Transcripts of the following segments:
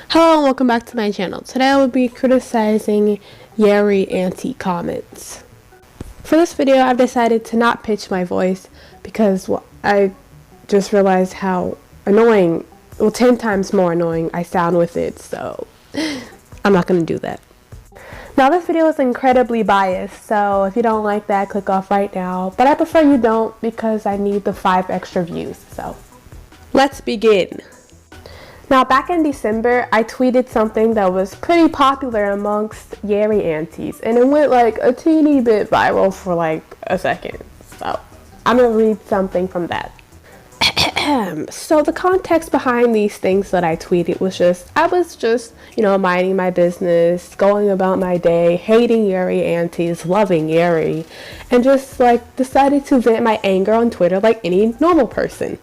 Hello and welcome back to my channel. Today I will be criticizing Yeri anti-comments. For this video I've decided to not pitch my voice because I just realized how annoying, 10 times more annoying I sound with it, so I'm not going to do that. Now this video is incredibly biased, so if you don't like that, click off right now. But I prefer you don't because I need the 5 extra views, so let's begin. Now back in December, I tweeted something that was pretty popular amongst Yeri aunties, and it went like a teeny bit viral for like a second. So I'm gonna read something from that. So the context behind these things that I tweeted was I was just, minding my business, going about my day, hating Yeri aunties, loving Yeri, and just like decided to vent my anger on Twitter like any normal person.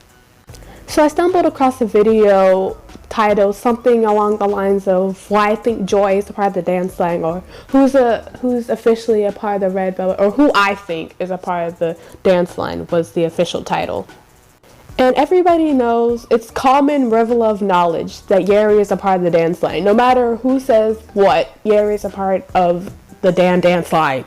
So I stumbled across a video titled something along the lines of why I think Joy is a part of the dance slang, or who's officially a part of the Red Velvet, or who I think is a part of the dance line was the official title. And everybody knows, it's common level of knowledge that Yeri is a part of the dance line. No matter who says what, Yeri is a part of the dance line.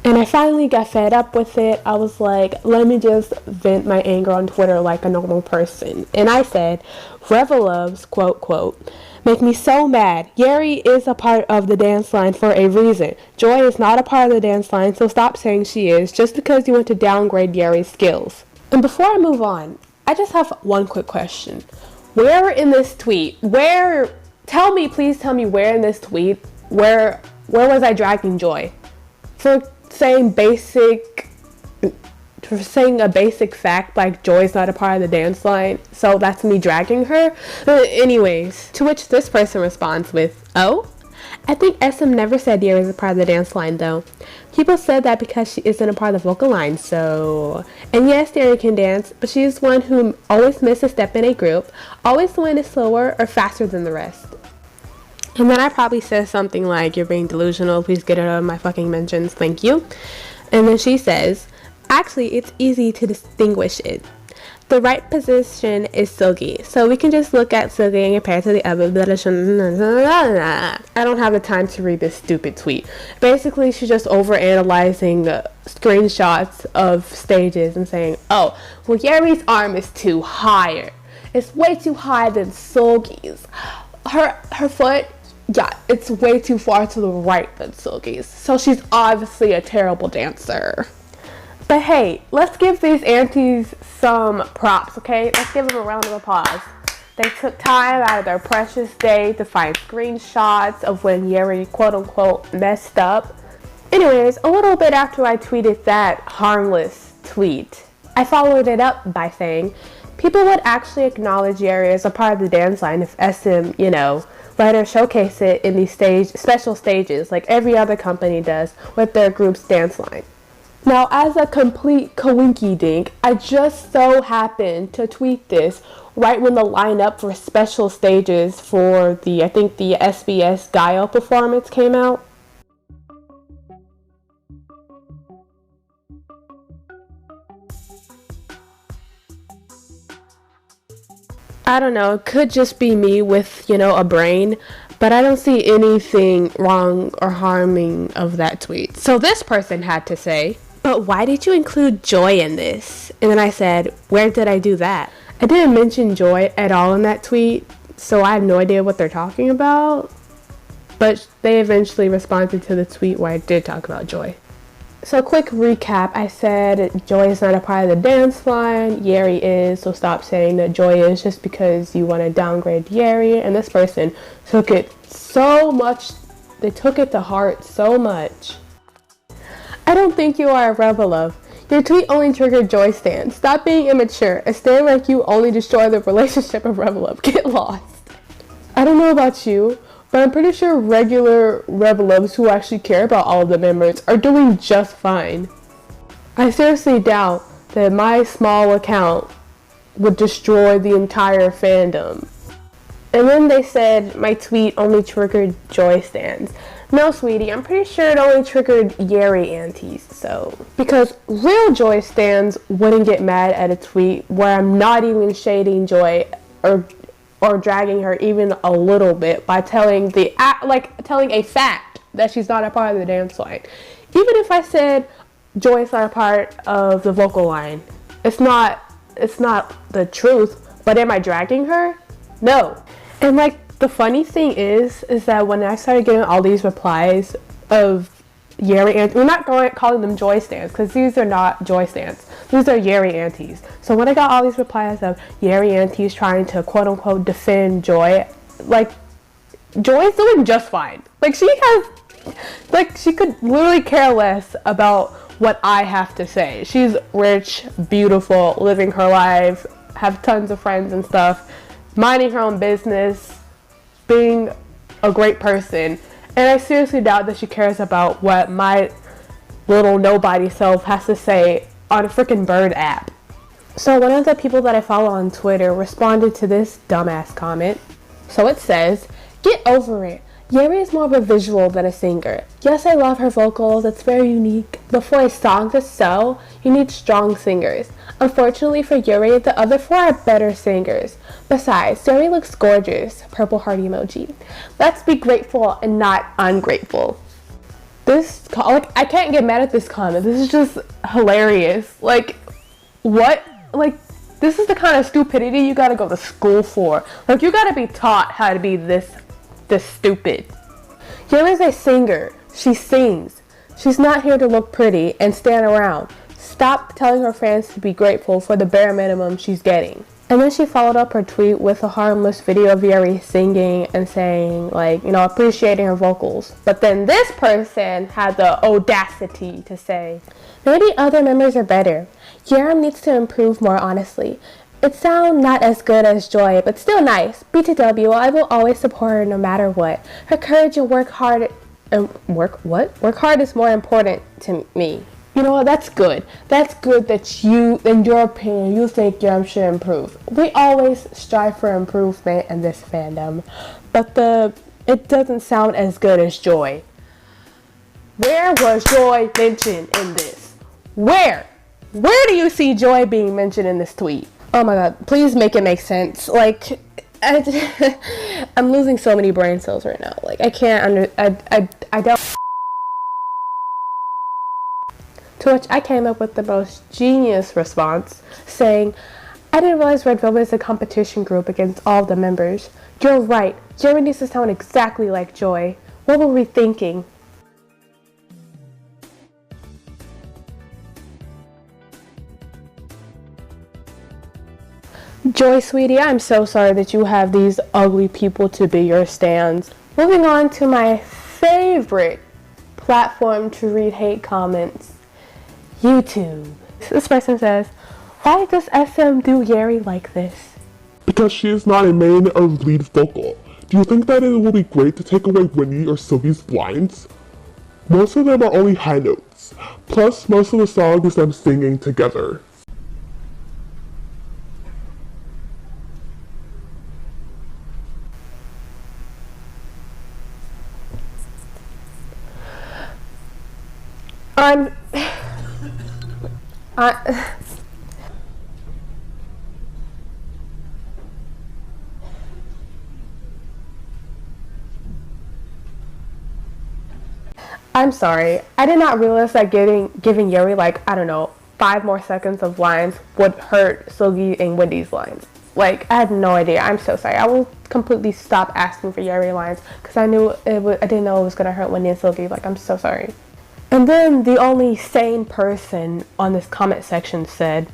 And I finally got fed up with it. I was like, let me just vent my anger on Twitter like a normal person. And I said, Revelovs, quote, make me so mad. Yeri is a part of the dance line for a reason. Joy is not a part of the dance line, so stop saying she is just because you want to downgrade Yeri's skills. And before I move on, I just have one quick question. Where in this tweet, please tell me where in this tweet, where was I dragging Joy? For saying a basic fact like Joy's not a part of the dance line, so that's me dragging her? Anyways, to which this person responds with, oh, I think SM never said Yeri is a part of the dance line though. People said that because she isn't a part of the vocal line, so... And yes, Yeri can dance, but she's one who always misses a step in a group, always the one is slower or faster than the rest. And then I probably said something like, you're being delusional, please get it out of my fucking mentions, thank you. And then she says, actually, it's easy to distinguish it. The right position is Sugi, so we can just look at Sugi and compare to the other. I don't have the time to read this stupid tweet. Basically, she's just overanalyzing screenshots of stages and saying, oh, well, Yeri's arm is too higher. It's way too high than Sugi's. Her foot, yeah, it's way too far to the right than Sugi's. So she's obviously a terrible dancer. But hey, let's give these aunties some props, okay? Let's give them a round of applause. They took time out of their precious day to find screenshots of when Yeri, quote unquote, messed up. Anyways, a little bit after I tweeted that harmless tweet, I followed it up by saying, people would actually acknowledge Yeri as a part of the dance line if SM, let her showcase it in these special stages like every other company does with their group's dance line. Now, as a complete coinky-dink, I just so happened to tweet this right when the lineup for special stages for I think the SBS Gaio performance came out. I don't know, it could just be me with, a brain, but I don't see anything wrong or harming of that tweet. So this person had to say, but why did you include Joy in this? And then I said, where did I do that? I didn't mention Joy at all in that tweet, so I have no idea what they're talking about. But they eventually responded to the tweet where I did talk about Joy. So quick recap, I said Joy is not a part of the dance line, Yeri is, so stop saying that Joy is just because you want to downgrade Yeri. And this person took it so much, they took it to heart so much. I don't think you are a Revelov. Your tweet only triggered Joy stans. Stop being immature. A stan like you only destroy the relationship of Revelov. Get lost. I don't know about you, but I'm pretty sure regular Revelovs who actually care about all of the members are doing just fine. I seriously doubt that my small account would destroy the entire fandom. And then they said my tweet only triggered Joy stans. No, sweetie, I'm pretty sure it only triggered Yeri aunties, so. Because real Joy stans wouldn't get mad at a tweet where I'm not even shading Joy or dragging her even a little bit by telling telling a fact that she's not a part of the dance line. Even if I said Joy's not a part of the vocal line, it's not the truth, but am I dragging her? No. And like, the funny thing is that when I started getting all these replies of Yeri aunties, we're not calling them Joy stans because these are not Joy stans. These are Yeri aunties. So when I got all these replies of Yeri aunties trying to quote unquote defend Joy, like, Joy's doing just fine. Like, she could literally care less about what I have to say. She's rich, beautiful, living her life, have tons of friends and stuff, minding her own business, being a great person, and I seriously doubt that she cares about what my little nobody self has to say on a freaking Bird app. So one of the people that I follow on Twitter responded to this dumbass comment. So it says, "Get over it. Yeri is more of a visual than a singer. Yes, I love her vocals, it's very unique, but for a song to sell, you need strong singers. Unfortunately for Yeri, the other four are better singers. Besides, Yeri looks gorgeous." Purple heart emoji. Let's be grateful and not ungrateful. I can't get mad at this comment. This is just hilarious. Like, what? Like, this is the kind of stupidity you gotta go to school for. Like, you gotta be taught how to be this stupid. Yeri's a singer. She sings. She's not here to look pretty and stand around. Stop telling her fans to be grateful for the bare minimum she's getting. And then she followed up her tweet with a harmless video of Yeri singing and saying, like, you know, appreciating her vocals. But then this person had the audacity to say, "Maybe other members are better. Yeri needs to improve more, honestly. It sounds not as good as Joy, but still nice. BTW, I will always support her no matter what. Her courage and work hard is more important to me." You know what? That's good. That's good that you, in your opinion, you think Yeri should improve. We always strive for improvement in this fandom, but it doesn't sound as good as Joy. Where was Joy mentioned in this? Where do you see Joy being mentioned in this tweet? Oh my god, please make it make sense. Like, I'm losing so many brain cells right now. Like, I can't I don't. To which I came up with the most genius response, saying, "I didn't realize Red Velvet is a competition group against all of the members. You're right, Yeri needs to sound exactly like Joy. What were we thinking?" Joy, sweetie, I'm so sorry that you have these ugly people to be your stans. Moving on to my favorite platform to read hate comments, YouTube. This person says, "Why does SM do Yeri like this?" Because she is not a main or lead vocal. Do you think that it will be great to take away Winnie or Sylvie's lines? Most of them are only high notes. Plus, most of the song is them singing together. I'm sorry. I did not realize that giving Yeri, like, I don't know, 5 more seconds of lines would hurt Sylvie and Wendy's lines. Like, I had no idea. I'm so sorry. I will completely stop asking for Yeri lines because I didn't know it was gonna hurt Wendy and Sylvie. Like, I'm so sorry. And then the only sane person on this comment section said,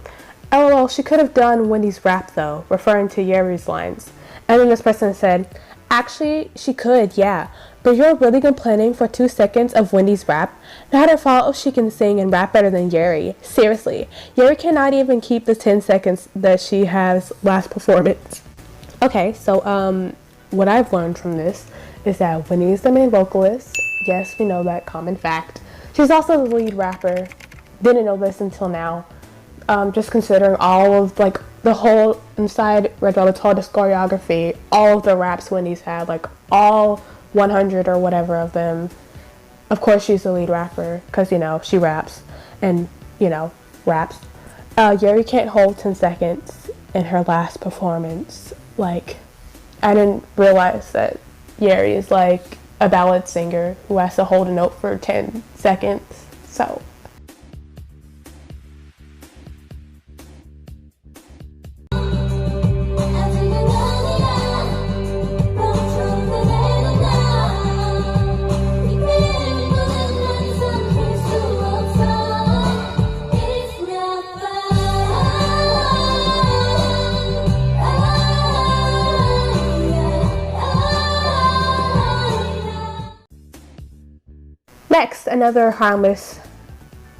"LOL, she could have done Wendy's rap though," referring to Yeri's lines. And then this person said, "Actually, she could, yeah. But you're really complaining for 2 seconds of Wendy's rap? Not her fault if she can sing and rap better than Yeri. Seriously, Yeri cannot even keep the 10 seconds that she has last performance." Okay, so what I've learned from this is that Wendy is the main vocalist. Yes, we know that common fact. She's also the lead rapper. Didn't know this until now. Just considering all of, like, the whole inside Red Velvet's whole discography, all of the raps Wendy's had, like all 100 or whatever of them, Of course she's the lead rapper because, you know, she raps and, you know, raps. Yeri can't hold 10 seconds in her last performance. Like, I didn't realize that Yeri is like a ballad singer who has to hold a note for 10 seconds. So next, another harmless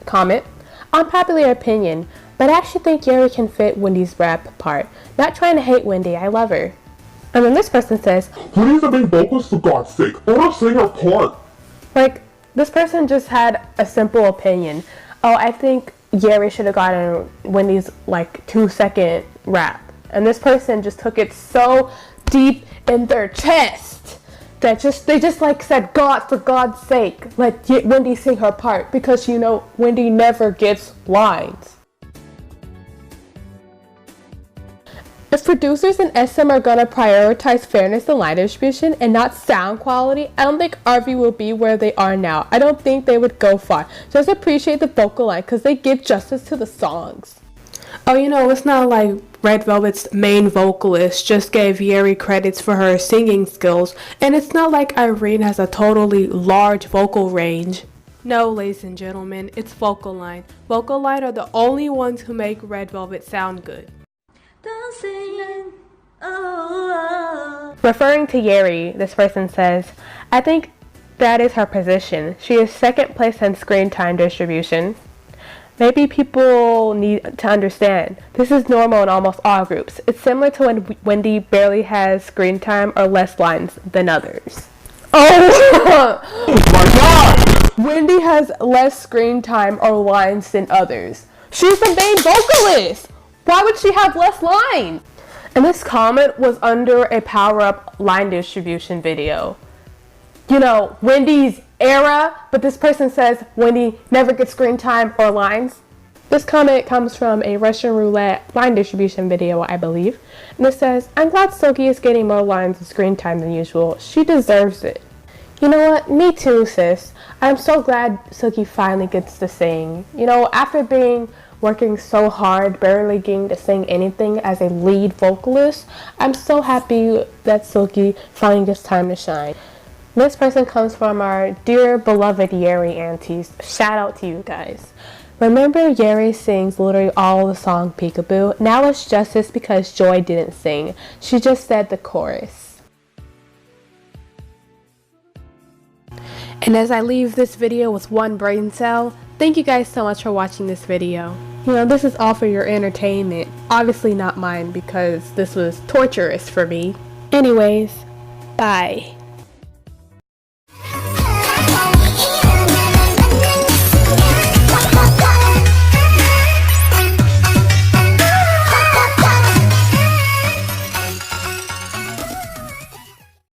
comment. Unpopular opinion, but I actually think Yeri can fit Wendy's rap part. Not trying to hate Wendy, I love her. And then this person says, Wendy's a big vocalist for God's sake. Let her sing her part. like, this person just had a simple opinion. Oh, I think Yeri should have gotten Wendy's like 2-second rap. And this person just took it so deep in their chest that they just like said, God, for God's sake, let Wendy sing her part, because you know Wendy never gets lines. If producers and SM are gonna prioritize fairness in line distribution and not sound quality, I don't think RV will be where they are now. I don't think they would go far. Just appreciate the vocal line because they give justice to the songs. Oh, you know, it's not like Red Velvet's main vocalist just gave Yeri credits for her singing skills, and it's not like Irene has a totally large vocal range. No, ladies and gentlemen, it's vocal line. Vocal line are the only ones who make Red Velvet sound good. Referring to Yeri, this person says, I think that is her position. She is second place in screen time distribution. Maybe people need to understand, this is normal in almost all groups. It's similar to when Wendy barely has screen time or less lines than others. Oh my god! Wendy has less screen time or lines than others. She's the main vocalist! Why would she have less lines? And this comment was under a Power Up line distribution video. You know, Wendy's era, but this person says Wendy never gets screen time or lines. This comment comes from a Russian roulette line distribution video, I believe. And it says, I'm glad Silky is getting more lines of screen time than usual. She deserves it. You know what? Me too, sis. I'm so glad Silky finally gets to sing. You know, after working so hard, barely getting to sing anything as a lead vocalist, I'm so happy that Silky finally gets time to shine. This person comes from our dear beloved Yeri aunties. Shout out to you guys. Remember, Yeri sings literally all the song Peekaboo. Now it's justice because Joy didn't sing. She just said the chorus. And as I leave this video with one brain cell, thank you guys so much for watching this video. You know, this is all for your entertainment. Obviously not mine because this was torturous for me. Anyways, bye.